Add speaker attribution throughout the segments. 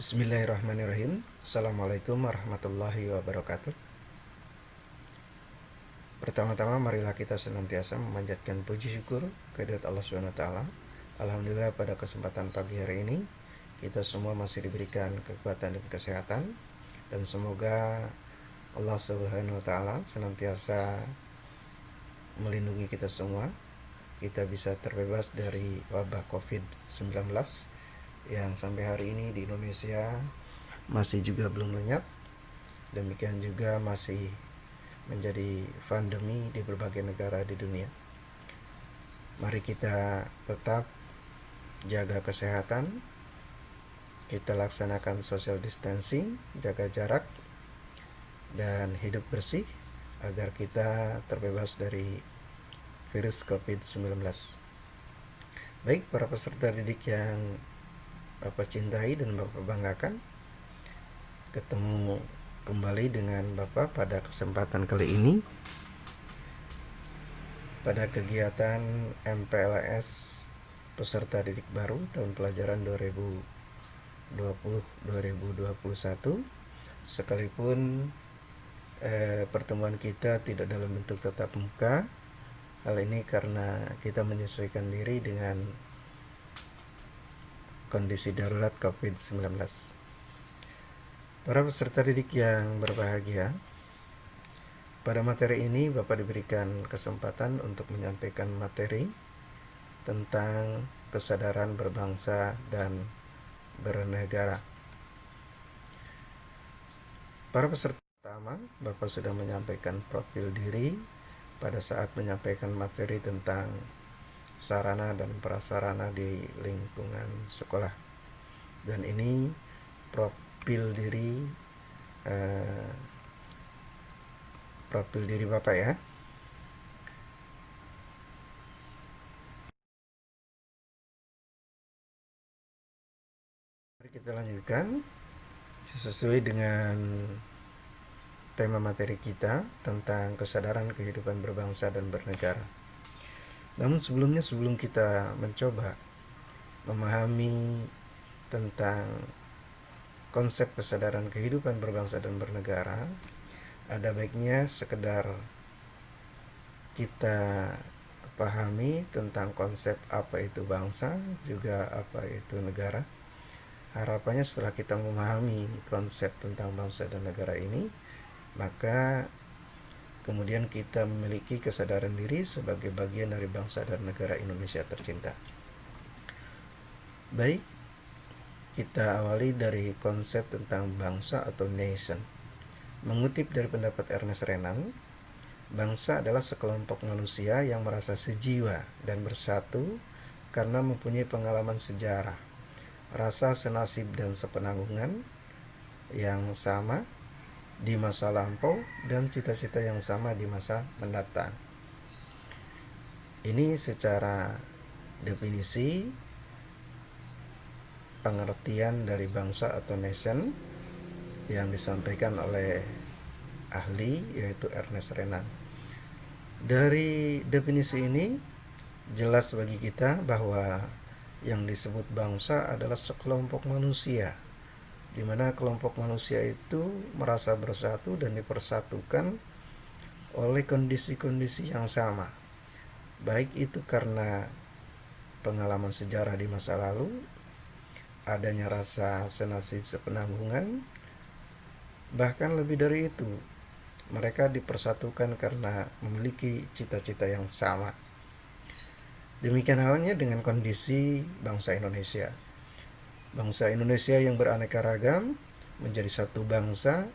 Speaker 1: Bismillahirrahmanirrahim. Assalamualaikum warahmatullahi wabarakatuh. Pertama-tama marilah kita senantiasa memanjatkan puji syukur kehadirat Allah Subhanahu wa taala. Alhamdulillah pada kesempatan pagi hari ini kita semua masih diberikan kekuatan dan kesehatan, dan semoga Allah Subhanahu wa taala senantiasa melindungi kita semua. Kita bisa terbebas dari wabah Covid-19 yang sampai hari ini di Indonesia masih juga belum lenyap. Demikian juga masih menjadi pandemi di berbagai negara di dunia. Mari kita tetap jaga kesehatan, kita laksanakan social distancing, jaga jarak, dan hidup bersih agar kita terbebas dari virus COVID-19. Baik, para peserta didik yang Bapak cintai dan Bapak banggakan, ketemu kembali dengan Bapak pada kesempatan kali ini pada kegiatan MPLS peserta didik baru tahun pelajaran 2020-2021. Sekalipun pertemuan kita tidak dalam bentuk tatap muka, hal ini karena kita menyesuaikan diri dengan kondisi darurat COVID-19. Para peserta didik yang berbahagia, pada materi ini Bapak diberikan kesempatan untuk menyampaikan materi tentang kesadaran berbangsa dan bernegara. Para peserta pertama, Bapak sudah menyampaikan profil diri pada saat menyampaikan materi tentang sarana dan prasarana di lingkungan sekolah. Dan ini profil diri Bapak ya. Mari kita lanjutkan sesuai dengan tema materi kita tentang kesadaran kehidupan berbangsa dan bernegara. Namun sebelum kita mencoba memahami tentang konsep kesadaran kehidupan berbangsa dan bernegara, ada baiknya sekedar kita pahami tentang konsep apa itu bangsa, juga apa itu negara. Harapannya setelah kita memahami konsep tentang bangsa dan negara ini, maka kemudian kita memiliki kesadaran diri sebagai bagian dari bangsa dan negara Indonesia tercinta. Baik, kita awali dari konsep tentang bangsa atau nation. Mengutip dari pendapat Ernest Renan, bangsa adalah sekelompok manusia yang merasa sejiwa dan bersatu karena mempunyai pengalaman sejarah, rasa senasib dan sepenanggungan yang sama di masa lampau dan cita-cita yang sama di masa mendatang. Ini secara definisi pengertian dari bangsa atau nation yang disampaikan oleh ahli yaitu Ernest Renan. Dari definisi ini jelas bagi kita bahwa yang disebut bangsa adalah sekelompok manusia, di mana kelompok manusia itu merasa bersatu dan dipersatukan oleh kondisi-kondisi yang sama, baik itu karena pengalaman sejarah di masa lalu, adanya rasa senasib sepenanggungan, bahkan lebih dari itu, mereka dipersatukan karena memiliki cita-cita yang sama. Demikian halnya dengan kondisi bangsa Indonesia. Bangsa Indonesia yang beraneka ragam menjadi satu bangsa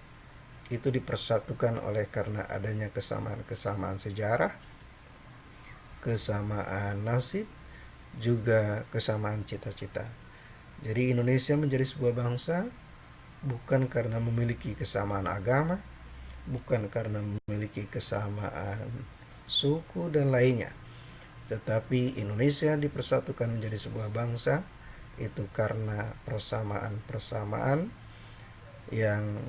Speaker 1: itu dipersatukan oleh karena adanya kesamaan sejarah, kesamaan nasib, juga kesamaan cita-cita. Jadi Indonesia menjadi sebuah bangsa bukan karena memiliki kesamaan agama, bukan karena memiliki kesamaan suku dan lainnya, tetapi Indonesia dipersatukan menjadi sebuah bangsa itu karena persamaan-persamaan yang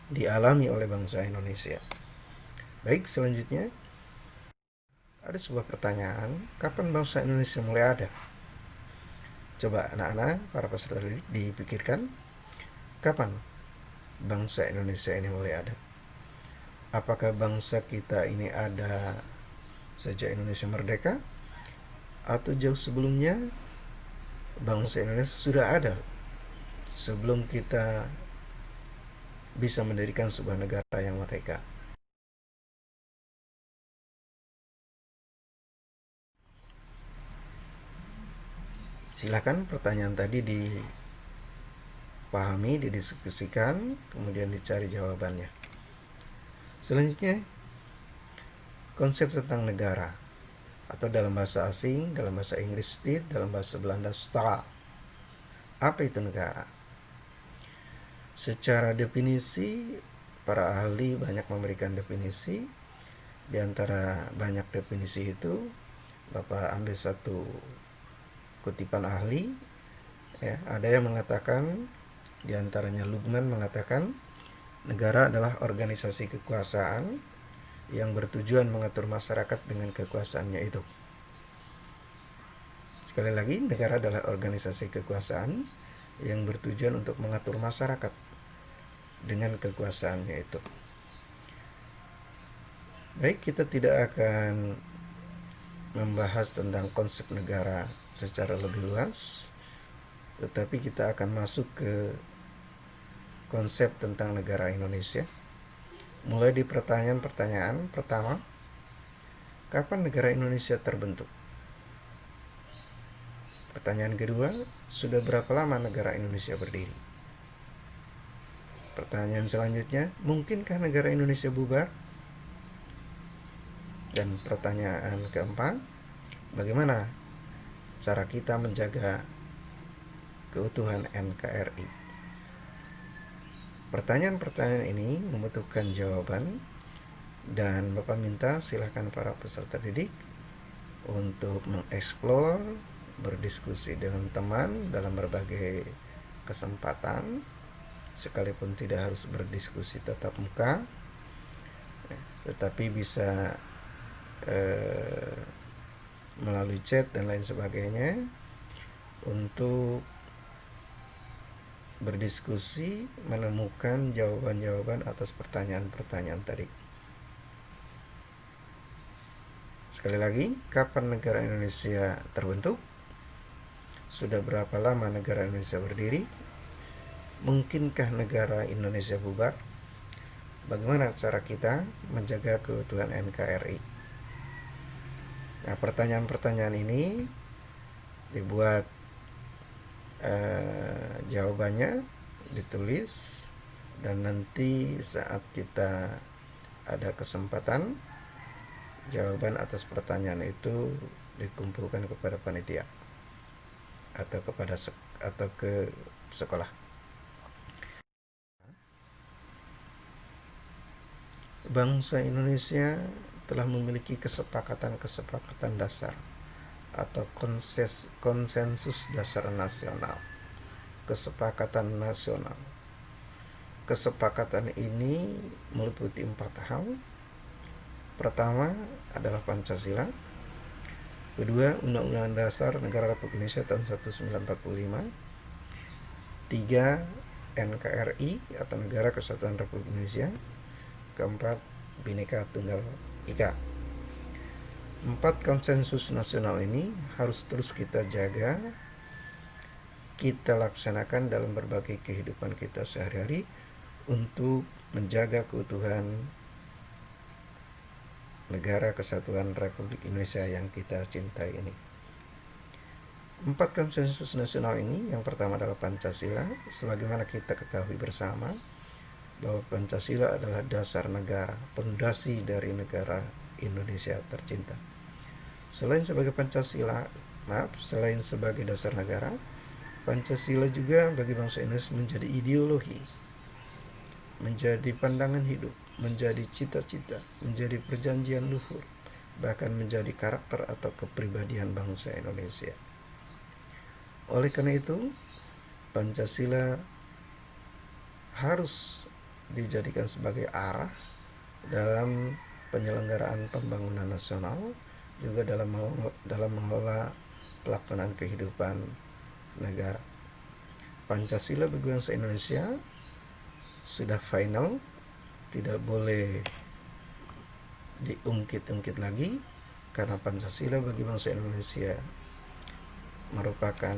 Speaker 1: dialami oleh bangsa Indonesia. Baik, selanjutnya ada sebuah pertanyaan, kapan bangsa Indonesia mulai ada? Coba anak-anak, para peserta didik dipikirkan, kapan bangsa Indonesia ini mulai ada? Apakah bangsa kita ini ada sejak Indonesia merdeka, atau jauh sebelumnya bangsa Indonesia sudah ada sebelum kita bisa mendirikan sebuah negara yang merdeka? Silakan pertanyaan tadi dipahami, didiskusikan, kemudian dicari jawabannya. Selanjutnya, konsep tentang negara, atau dalam bahasa asing, dalam bahasa Inggris state, dalam bahasa Belanda staat. Apa itu negara? Secara definisi, para ahli banyak memberikan definisi. Di antara banyak definisi itu, Bapak ambil satu kutipan ahli. Ya, ada yang mengatakan, di antaranya Lubnan mengatakan, negara adalah organisasi kekuasaan yang bertujuan mengatur masyarakat dengan kekuasaannya itu. Sekali lagi, negara adalah organisasi kekuasaan yang bertujuan untuk mengatur masyarakat dengan kekuasaannya itu. Baik, kita tidak akan membahas tentang konsep negara secara lebih luas, tetapi kita akan masuk ke konsep tentang negara Indonesia. Mulai di pertanyaan pertama, kapan negara Indonesia terbentuk? Pertanyaan kedua, sudah berapa lama negara Indonesia berdiri? Pertanyaan selanjutnya, mungkinkah negara Indonesia bubar? Dan pertanyaan keempat, bagaimana cara kita menjaga keutuhan NKRI? Pertanyaan-pertanyaan ini membutuhkan jawaban, dan Bapak minta silakan para peserta didik untuk mengeksplor, berdiskusi dengan teman dalam berbagai kesempatan, sekalipun tidak harus berdiskusi tatap muka, tetapi bisa melalui chat dan lain sebagainya untuk berdiskusi, menemukan jawaban-jawaban atas pertanyaan-pertanyaan tadi. Sekali lagi, kapan negara Indonesia terbentuk? Sudah berapa lama negara Indonesia berdiri? Mungkinkah negara Indonesia bubar? Bagaimana cara kita menjaga keutuhan NKRI? Nah, pertanyaan-pertanyaan ini dibuat jawabannya ditulis, dan nanti saat kita ada kesempatan, jawaban atas pertanyaan itu dikumpulkan kepada panitia atau ke sekolah. Bangsa Indonesia telah memiliki kesepakatan dasar atau konsensus dasar nasional, kesepakatan nasional. Kesepakatan ini meliputi 4 hal. Pertama adalah Pancasila. Kedua, Undang-Undang Dasar Negara Republik Indonesia tahun 1945. 3, NKRI atau Negara Kesatuan Republik Indonesia. Keempat, Bhinneka Tunggal Ika. 4 konsensus nasional ini harus terus kita jaga, kita laksanakan dalam berbagai kehidupan kita sehari-hari untuk menjaga keutuhan negara kesatuan Republik Indonesia yang kita cintai ini. 4 konsensus nasional ini, yang pertama adalah Pancasila. Sebagaimana kita ketahui bersama bahwa Pancasila adalah dasar negara, pondasi dari negara Indonesia tercinta. Selain sebagai selain sebagai dasar negara, Pancasila juga bagi bangsa Indonesia menjadi ideologi, menjadi pandangan hidup, menjadi cita-cita, menjadi perjanjian luhur, bahkan menjadi karakter atau kepribadian bangsa Indonesia. Oleh karena itu, Pancasila harus dijadikan sebagai arah dalam penyelenggaraan pembangunan nasional, juga dalam mengelola pelaksanaan kehidupan negara. Pancasila bagi bangsa Indonesia sudah final, tidak boleh diungkit-ungkit lagi, karena Pancasila bagi bangsa Indonesia merupakan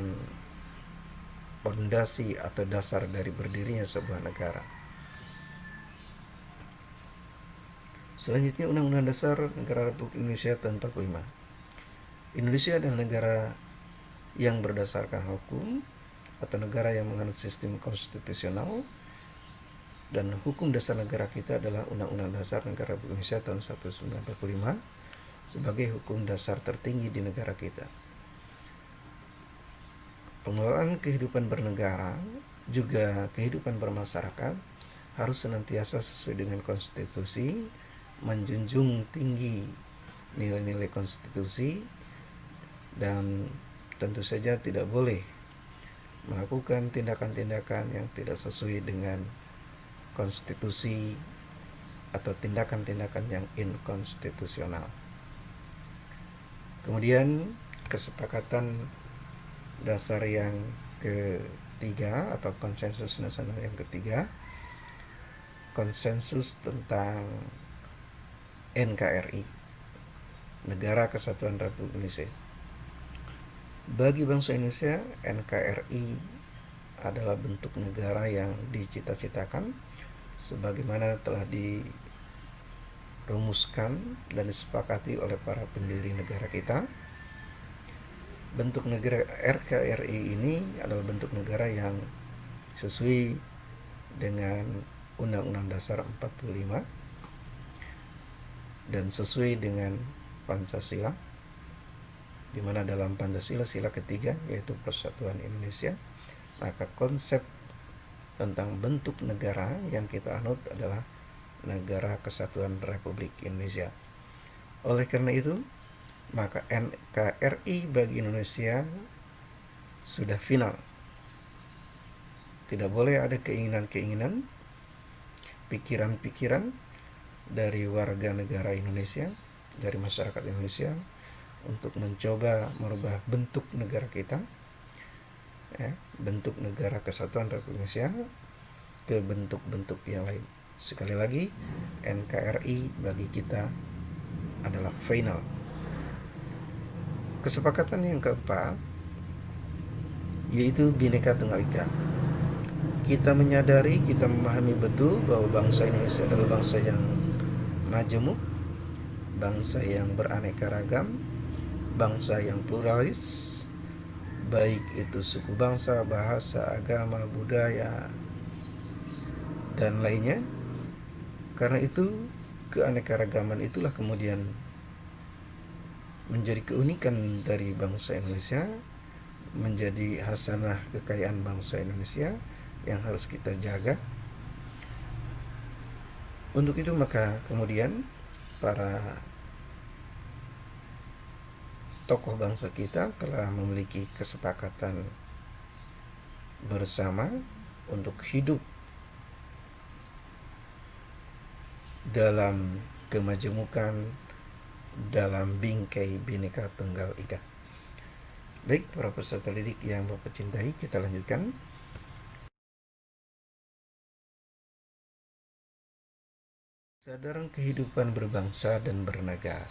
Speaker 1: fondasi atau dasar dari berdirinya sebuah negara. Selanjutnya, Undang-Undang Dasar Negara Republik Indonesia tahun 45. Indonesia adalah negara yang berdasarkan hukum atau negara yang menganut sistem konstitusional, dan hukum dasar negara kita adalah Undang-Undang Dasar Negara Republik Indonesia tahun 1945 sebagai hukum dasar tertinggi di negara kita. Pengelolaan kehidupan bernegara juga kehidupan bermasyarakat harus senantiasa sesuai dengan konstitusi, menjunjung tinggi nilai-nilai konstitusi, dan tentu saja tidak boleh melakukan tindakan-tindakan yang tidak sesuai dengan konstitusi atau tindakan-tindakan yang inkonstitusional. Kemudian kesepakatan dasar yang ketiga atau konsensus nasional yang ketiga, konsensus tentang NKRI, Negara Kesatuan Republik Indonesia. Bagi bangsa Indonesia, NKRI adalah bentuk negara yang dicita-citakan sebagaimana telah dirumuskan dan disepakati oleh para pendiri negara kita. Bentuk negara NKRI ini adalah bentuk negara yang sesuai dengan Undang-Undang Dasar 45 dan sesuai dengan Pancasila, di mana dalam Pancasila sila ketiga yaitu Persatuan Indonesia, maka konsep tentang bentuk negara yang kita anut adalah Negara Kesatuan Republik Indonesia. Oleh karena itu, maka NKRI bagi Indonesia sudah final. Tidak boleh ada keinginan-keinginan, pikiran-pikiran dari warga negara Indonesia, dari masyarakat Indonesia untuk mencoba merubah bentuk negara kita, bentuk Negara Kesatuan Republik Indonesia ke bentuk-bentuk yang lain. Sekali lagi, NKRI bagi kita adalah final. Kesepakatan yang keempat yaitu Bhinneka Tunggal Ika. Kita menyadari, kita memahami betul bahwa bangsa Indonesia adalah bangsa yang majemuk, bangsa yang beraneka ragam, bangsa yang pluralis, baik itu suku bangsa, bahasa, agama, budaya, dan lainnya. Karena itu, keanekaragaman itulah kemudian menjadi keunikan dari bangsa Indonesia, menjadi hasanah kekayaan bangsa Indonesia yang harus kita jaga. Untuk itu maka kemudian para tokoh bangsa kita telah memiliki kesepakatan bersama untuk hidup dalam kemajemukan, dalam bingkai Bhinneka Tunggal Ika. Baik, para peserta didik yang Bapak cintai, kita lanjutkan. Kesadaran kehidupan berbangsa dan bernegara.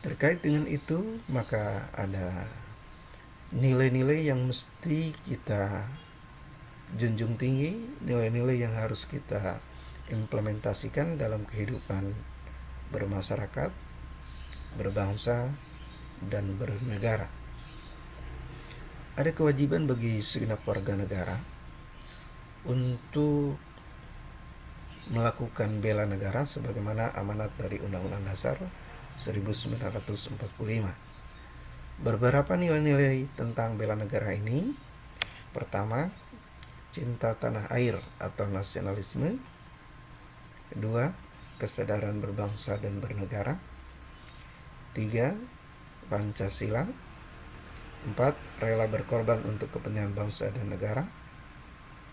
Speaker 1: Terkait dengan itu, maka ada nilai-nilai yang mesti kita junjung tinggi, nilai-nilai yang harus kita implementasikan dalam kehidupan bermasyarakat, berbangsa, dan bernegara. Ada kewajiban bagi segenap warga negara untuk melakukan bela negara sebagaimana amanat dari Undang-Undang Dasar 1945. Beberapa nilai-nilai tentang bela negara ini: pertama, cinta tanah air atau nasionalisme; kedua, kesadaran berbangsa dan bernegara; tiga, Pancasila; empat, rela berkorban untuk kepentingan bangsa dan negara;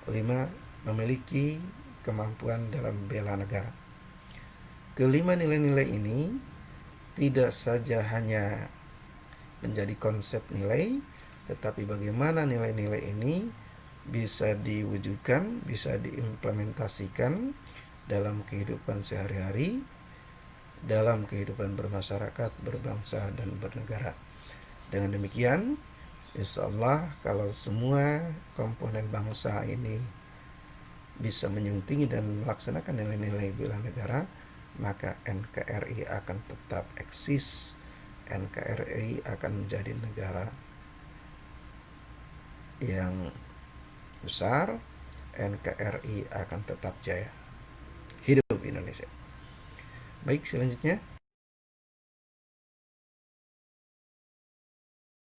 Speaker 1: lima, memiliki kemampuan dalam bela negara. Kelima nilai-nilai ini tidak saja hanya menjadi konsep nilai, Tetapi bagaimana nilai-nilai ini bisa diwujudkan, bisa diimplementasikan dalam kehidupan sehari-hari, dalam kehidupan bermasyarakat, berbangsa, dan bernegara. Dengan demikian, insya Allah kalau semua komponen bangsa ini bisa menyuntingi dan melaksanakan nilai-nilai bela negara, maka NKRI akan tetap eksis. NKRI akan menjadi negara yang besar. NKRI akan tetap jaya. Hidup Indonesia. Baik, selanjutnya,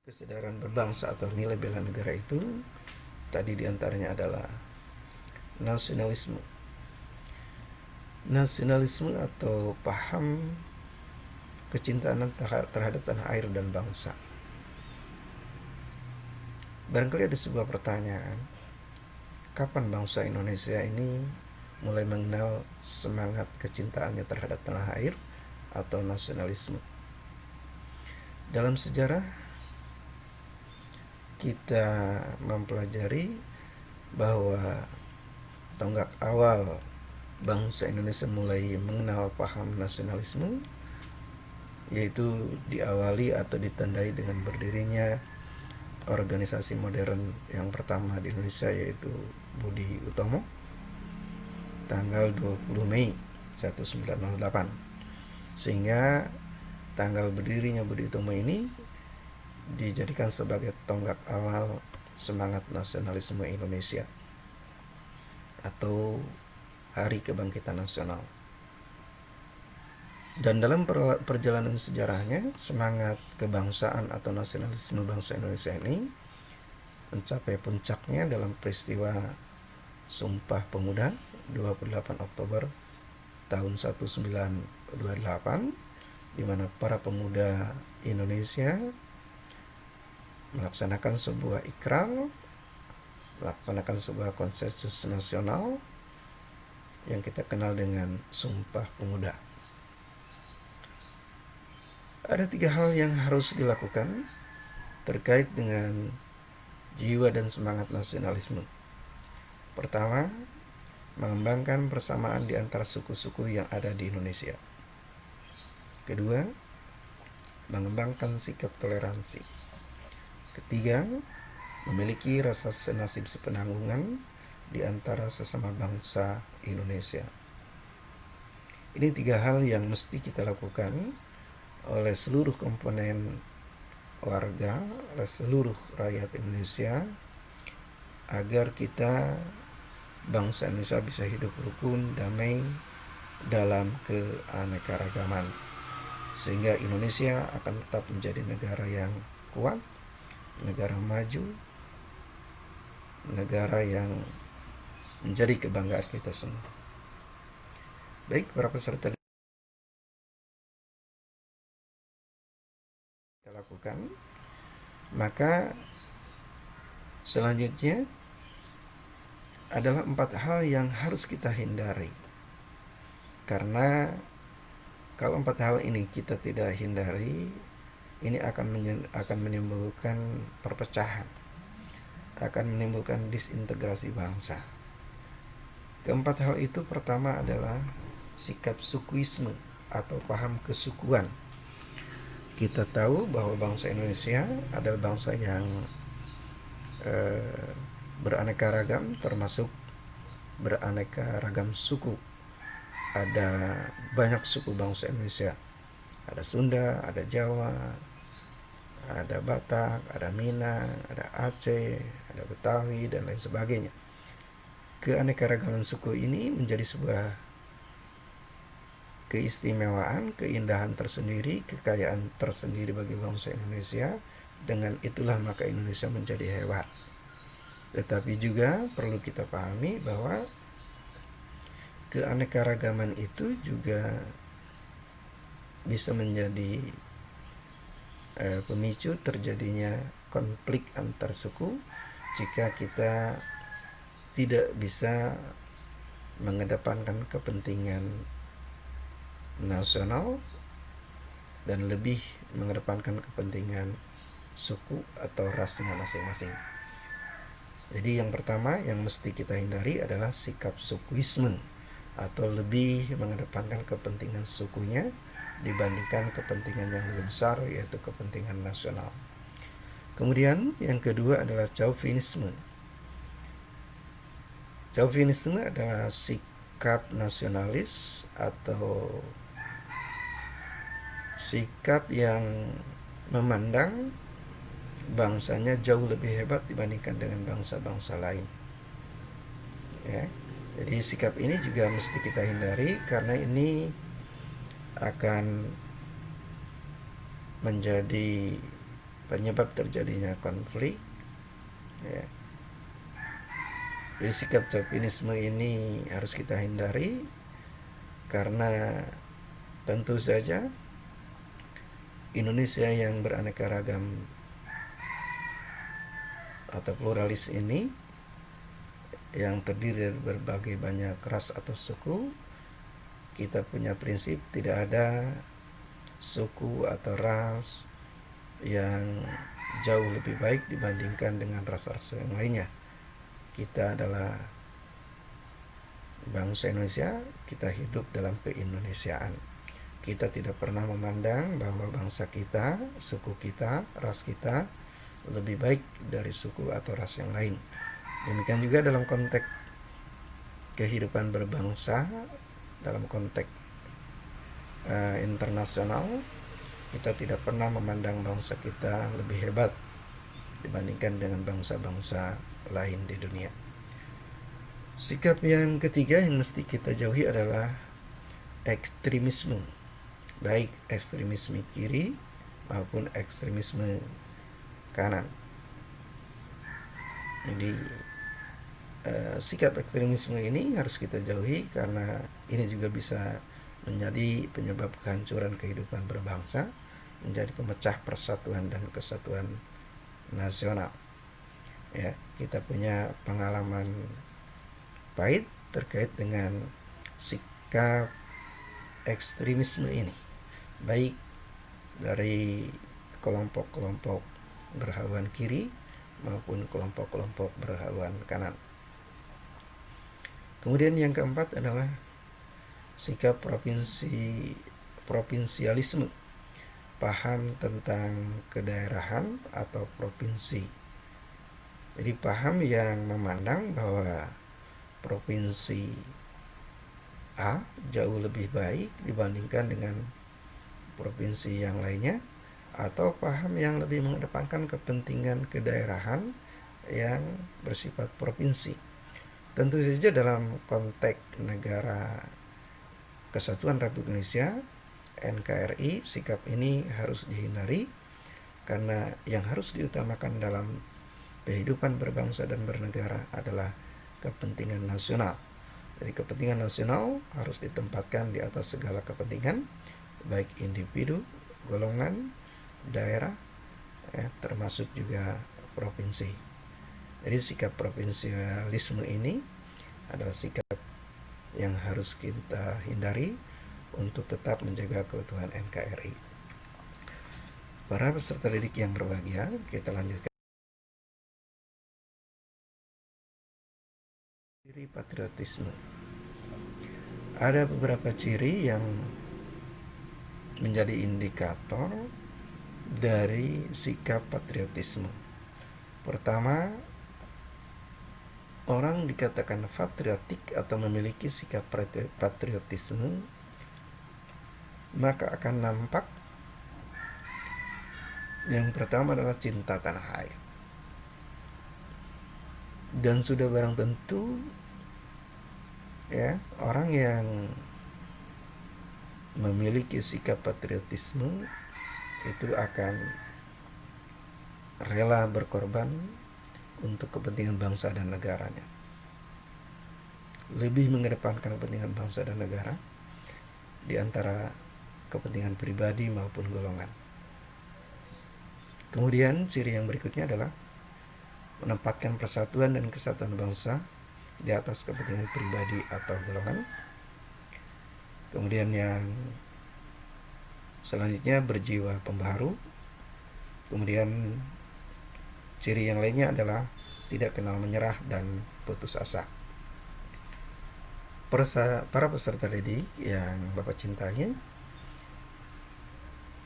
Speaker 1: kesadaran berbangsa atau nilai bela negara itu tadi diantaranya adalah nasionalisme. Nasionalisme atau paham kecintaan terhadap tanah air dan bangsa. Barangkali ada sebuah pertanyaan, kapan bangsa Indonesia ini mulai mengenal semangat kecintaannya terhadap tanah air atau nasionalisme? Dalam sejarah kita mempelajari bahwa tonggak awal bangsa Indonesia mulai mengenal paham nasionalisme yaitu diawali atau ditandai dengan berdirinya organisasi modern yang pertama di Indonesia, yaitu Budi Utomo, tanggal 20 Mei 1908. Sehingga tanggal berdirinya Budi Utomo ini dijadikan sebagai tonggak awal semangat nasionalisme Indonesia atau Hari Kebangkitan Nasional. Dan dalam perjalanan sejarahnya, semangat kebangsaan atau nasionalisme bangsa Indonesia ini mencapai puncaknya dalam peristiwa Sumpah Pemuda 28 Oktober tahun 1928, di mana para pemuda Indonesia melaksanakan sebuah ikrar, melaksanakan sebuah konsensus nasional yang kita kenal dengan Sumpah Pemuda. Ada 3 hal yang harus dilakukan terkait dengan jiwa dan semangat nasionalisme. Pertama, mengembangkan persamaan di antara suku-suku yang ada di Indonesia. Kedua, mengembangkan sikap toleransi. Ketiga, memiliki rasa senasib sepenanggungan di antara sesama bangsa Indonesia. Ini 3 hal yang mesti kita lakukan oleh seluruh komponen warga, oleh seluruh rakyat Indonesia, agar kita bangsa Indonesia bisa hidup rukun, damai dalam keanekaragaman, sehingga Indonesia akan tetap menjadi negara yang kuat, negara maju, negara yang menjadi kebanggaan kita semua. Baik, para peserta kita lakukan, maka selanjutnya adalah 4 hal yang harus kita hindari. Karena kalau 4 hal ini kita tidak hindari, ini akan menimbulkan perpecahan, akan menimbulkan disintegrasi bangsa. Keempat hal itu, pertama adalah sikap sukuisme atau paham kesukuan. Kita tahu bahwa bangsa Indonesia adalah bangsa yang beraneka ragam, termasuk beraneka ragam suku. Ada banyak suku bangsa Indonesia. Ada Sunda, ada Jawa, ada Batak, ada Minang, ada Aceh, ada Betawi, dan lain sebagainya. Keanekaragaman suku ini menjadi sebuah keistimewaan, keindahan tersendiri, kekayaan tersendiri bagi bangsa Indonesia. Dengan itulah maka Indonesia menjadi hebat. Tetapi juga perlu kita pahami bahwa keanekaragaman itu juga bisa menjadi pemicu terjadinya konflik antar suku jika kita tidak bisa mengedepankan kepentingan nasional dan lebih mengedepankan kepentingan suku atau rasnya masing-masing. Jadi yang pertama yang mesti kita hindari adalah sikap sukuisme atau lebih mengedepankan kepentingan sukunya dibandingkan kepentingan yang lebih besar, yaitu kepentingan nasional. Kemudian yang kedua adalah chauvinisme. Chauvinisme adalah sikap nasionalis atau sikap yang memandang bangsanya jauh lebih hebat dibandingkan dengan bangsa-bangsa lain. Ya. Jadi sikap ini juga mesti kita hindari karena ini akan menjadi penyebab terjadinya konflik. Ya. Jadi sikap chauvinisme ini harus kita hindari karena tentu saja Indonesia yang beraneka ragam atau pluralis ini yang terdiri dari berbagai banyak ras atau suku, kita punya prinsip tidak ada suku atau ras yang jauh lebih baik dibandingkan dengan ras-ras yang lainnya. Kita adalah bangsa Indonesia, kita hidup dalam keindonesiaan. Kita tidak pernah memandang bahwa bangsa kita, suku kita, ras kita lebih baik dari suku atau ras yang lain. Demikian juga dalam konteks kehidupan berbangsa, dalam konteks internasional, kita tidak pernah memandang bangsa kita lebih hebat dibandingkan dengan bangsa-bangsa lain di dunia. Sikap yang ketiga yang mesti kita jauhi adalah ekstremisme, baik ekstremisme kiri maupun ekstremisme kanan. Jadi sikap ekstremisme ini harus kita jauhi karena ini juga bisa menjadi penyebab kehancuran kehidupan berbangsa, menjadi pemecah persatuan dan kesatuan nasional. Ya, kita punya pengalaman pahit terkait dengan sikap ekstremisme ini, baik dari kelompok-kelompok berhaluan kiri maupun kelompok-kelompok berhaluan kanan. Kemudian yang keempat adalah sikap provinsialisme, paham tentang kedaerahan atau provinsi. Jadi paham yang memandang bahwa provinsi A jauh lebih baik dibandingkan dengan provinsi yang lainnya, atau paham yang lebih mengedepankan kepentingan kedaerahan yang bersifat provinsi. Tentu saja dalam konteks negara Kesatuan Republik Indonesia NKRI, sikap ini harus dihindari karena yang harus diutamakan dalam kehidupan berbangsa dan bernegara adalah kepentingan nasional. Jadi kepentingan nasional harus ditempatkan di atas segala kepentingan, baik individu, golongan, daerah, termasuk juga provinsi. Jadi sikap provinsialisme ini adalah sikap yang harus kita hindari untuk tetap menjaga keutuhan NKRI. Para peserta didik yang berbahagia, kita lanjutkan. Ciri patriotisme. Ada beberapa ciri yang menjadi indikator dari sikap patriotisme. Pertama, orang dikatakan patriotik atau memiliki sikap patriotisme, maka akan nampak yang pertama adalah cinta tanah air. Dan sudah barang tentu ya, orang yang memiliki sikap patriotisme itu akan rela berkorban untuk kepentingan bangsa dan negaranya. Lebih mengedepankan kepentingan bangsa dan negara di antara kepentingan pribadi maupun golongan. Kemudian ciri yang berikutnya adalah menempatkan persatuan dan kesatuan bangsa di atas kepentingan pribadi atau golongan. Kemudian yang selanjutnya berjiwa pembaharu, Kemudian ciri yang lainnya adalah tidak kenal menyerah dan putus asa. Para peserta didik yang Bapak cintai,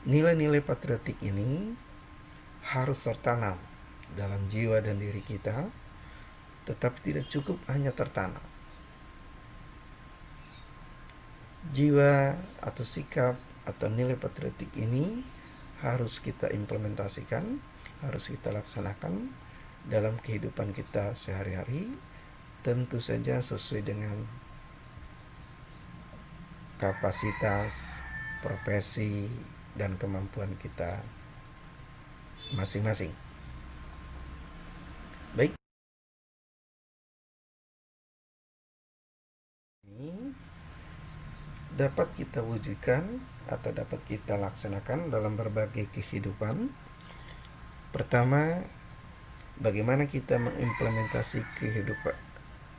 Speaker 1: nilai-nilai patriotik ini harus tertanam dalam jiwa dan diri kita, tetapi tidak cukup hanya tertanam. Jiwa atau sikap atau nilai patriotik ini harus kita implementasikan, harus kita laksanakan dalam kehidupan kita sehari-hari, tentu saja sesuai dengan kapasitas, profesi, dan kemampuan kita masing-masing. Baik, ini dapat kita wujudkan atau dapat kita laksanakan dalam berbagai kehidupan. Pertama, bagaimana kita mengimplementasi kehidupan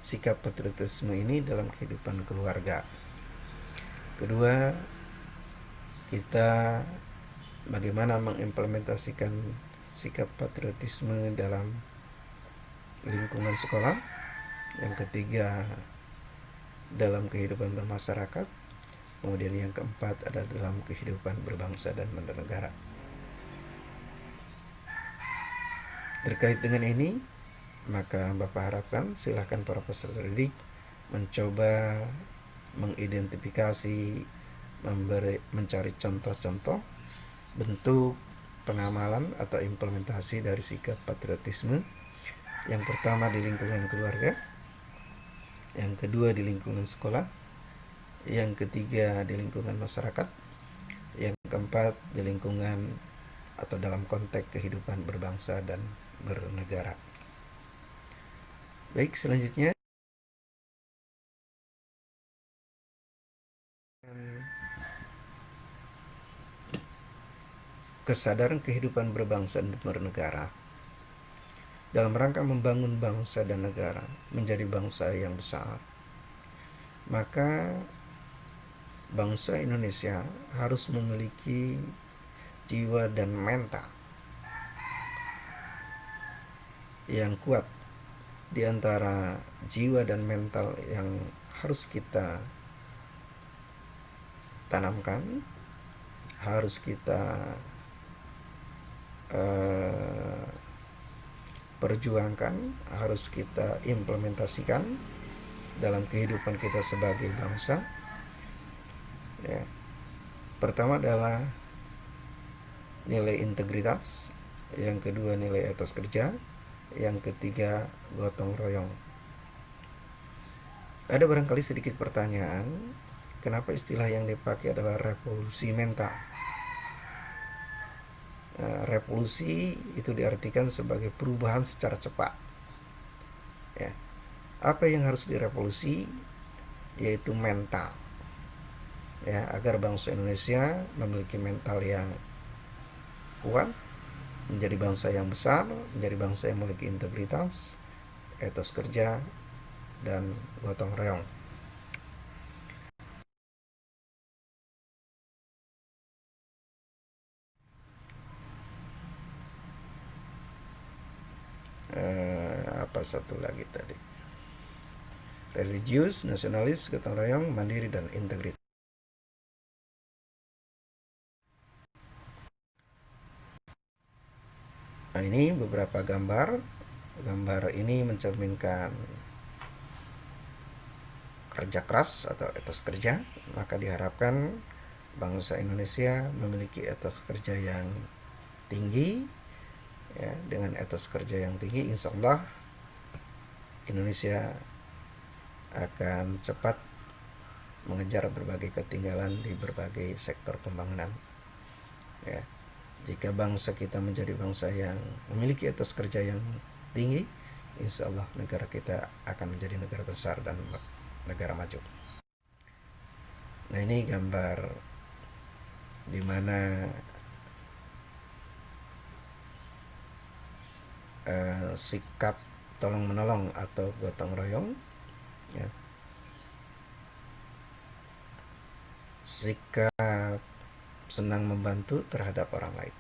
Speaker 1: sikap patriotisme ini dalam kehidupan keluarga. Kedua, kita bagaimana mengimplementasikan sikap patriotisme dalam lingkungan sekolah. Yang ketiga, dalam kehidupan bermasyarakat. Kemudian yang keempat adalah dalam kehidupan berbangsa dan bernegara. Terkait dengan ini, maka Bapak harapkan silahkan para peserta didik mencoba mengidentifikasi, mencari contoh-contoh bentuk pengamalan atau implementasi dari sikap patriotisme. Yang pertama di lingkungan keluarga, yang kedua di lingkungan sekolah, yang ketiga di lingkungan masyarakat, yang keempat di lingkungan atau dalam konteks kehidupan berbangsa dan bernegara. Baik, selanjutnya kesadaran kehidupan berbangsa dan bernegara dalam rangka membangun bangsa dan negara menjadi bangsa yang besar. Maka bangsa Indonesia harus memiliki jiwa dan mental yang kuat. Di antara jiwa dan mental yang harus kita tanamkan, harus kita perjuangkan, harus kita implementasikan dalam kehidupan kita sebagai bangsa. Ya. Pertama adalah nilai integritas, yang kedua nilai etos kerja, yang ketiga gotong royong. Ada barangkali sedikit pertanyaan, kenapa istilah yang dipakai adalah revolusi mental? Revolusi itu diartikan sebagai perubahan secara cepat. Ya. Apa yang harus direvolusi? Yaitu mental. Ya, agar bangsa Indonesia memiliki mental yang kuat, menjadi bangsa yang besar, menjadi bangsa yang memiliki integritas, etos kerja, dan gotong royong. Apa satu lagi tadi? Religius, nasionalis, gotong royong, mandiri, dan integritas. Nah, ini beberapa gambar. Gambar ini mencerminkan kerja keras atau etos kerja. Maka diharapkan bangsa Indonesia memiliki etos kerja yang tinggi. Ya, dengan etos kerja yang tinggi, insya Allah Indonesia akan cepat mengejar berbagai ketinggalan di berbagai sektor pembangunan. Ya, jika bangsa kita menjadi bangsa yang memiliki etos kerja yang tinggi, insya Allah negara kita akan menjadi negara besar dan negara maju. Nah, ini gambar di mana sikap tolong menolong atau gotong royong, ya, sikap senang membantu terhadap orang lain.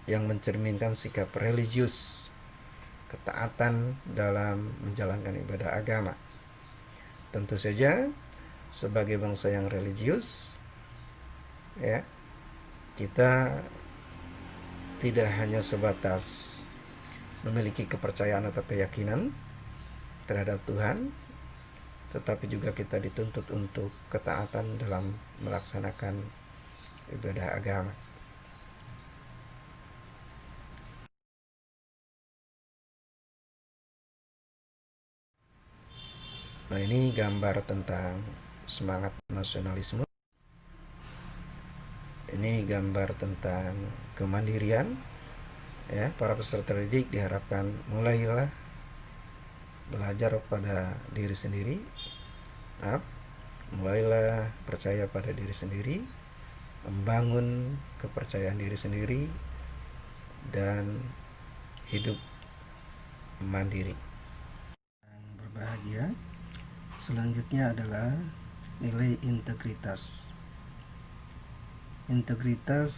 Speaker 1: yang mencerminkan sikap religius, ketaatan dalam menjalankan ibadah agama. Tentu saja sebagai bangsa yang religius, ya, kita tidak hanya sebatas memiliki kepercayaan atau keyakinan terhadap Tuhan, tetapi juga kita dituntut untuk ketaatan dalam melaksanakan ibadah agama. Nah, ini gambar tentang semangat nasionalisme. Ini gambar tentang kemandirian. Ya, para peserta didik diharapkan mulailah belajar pada diri sendiri. Mulailah percaya pada diri sendiri, membangun kepercayaan diri sendiri, dan hidup mandiri. Yang berbahagia selanjutnya adalah nilai integritas. Integritas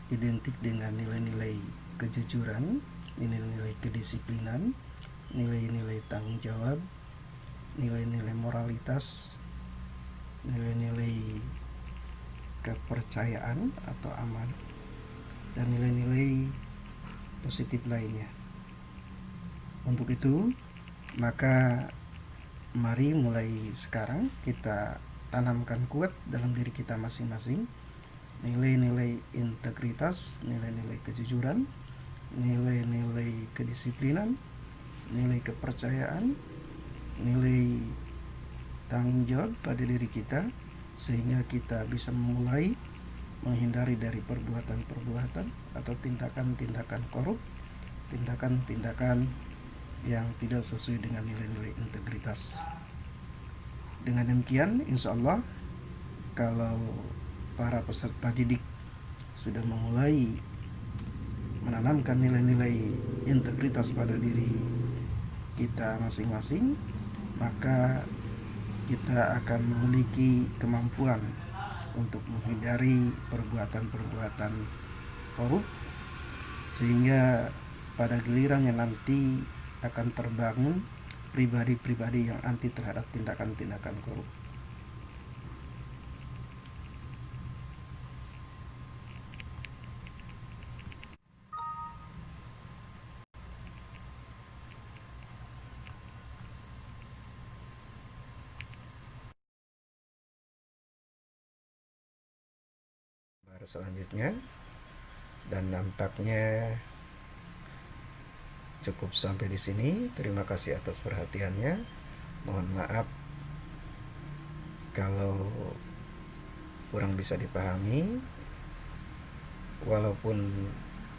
Speaker 1: identik dengan nilai-nilai kejujuran, nilai-nilai kedisiplinan, nilai-nilai tanggung jawab, nilai-nilai moralitas, nilai-nilai kepercayaan atau aman, dan nilai-nilai positif lainnya. Untuk itu, maka mari mulai sekarang kita tanamkan kuat dalam diri kita masing-masing nilai-nilai integritas, nilai-nilai kejujuran, nilai-nilai kedisiplinan, nilai kepercayaan, nilai tanggung jawab pada diri kita, sehingga kita bisa memulai menghindari dari perbuatan-perbuatan atau tindakan-tindakan korup, tindakan-tindakan yang tidak sesuai dengan nilai-nilai integritas. Dengan demikian, insya Allah, kalau para peserta didik sudah memulai menanamkan nilai-nilai integritas pada diri kita masing-masing, maka kita akan memiliki kemampuan untuk menghindari perbuatan-perbuatan korup, sehingga pada gilirannya nanti akan terbangun pribadi-pribadi yang anti terhadap tindakan-tindakan korup. Selanjutnya, dan nampaknya cukup sampai di sini. Terima kasih atas perhatiannya. Mohon maaf kalau kurang bisa dipahami, walaupun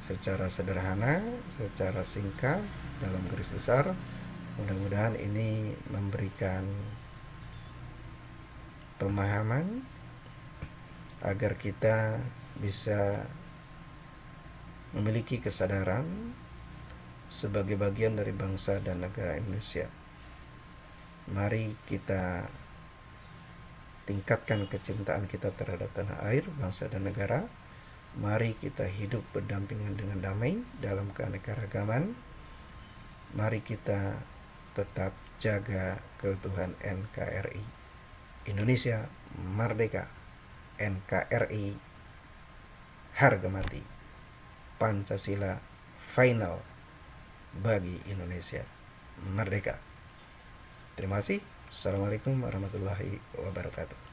Speaker 1: secara sederhana, secara singkat, dalam garis besar. Mudah-mudahan ini memberikan pemahaman agar kita bisa memiliki kesadaran sebagai bagian dari bangsa dan negara Indonesia. Mari kita tingkatkan kecintaan kita terhadap tanah air, bangsa dan negara. Mari kita hidup berdampingan dengan damai dalam keanekaragaman. Mari kita tetap jaga keutuhan NKRI. Indonesia merdeka, NKRI harga mati, Pancasila final bagi Indonesia merdeka. Terima kasih. Assalamualaikum warahmatullahi wabarakatuh.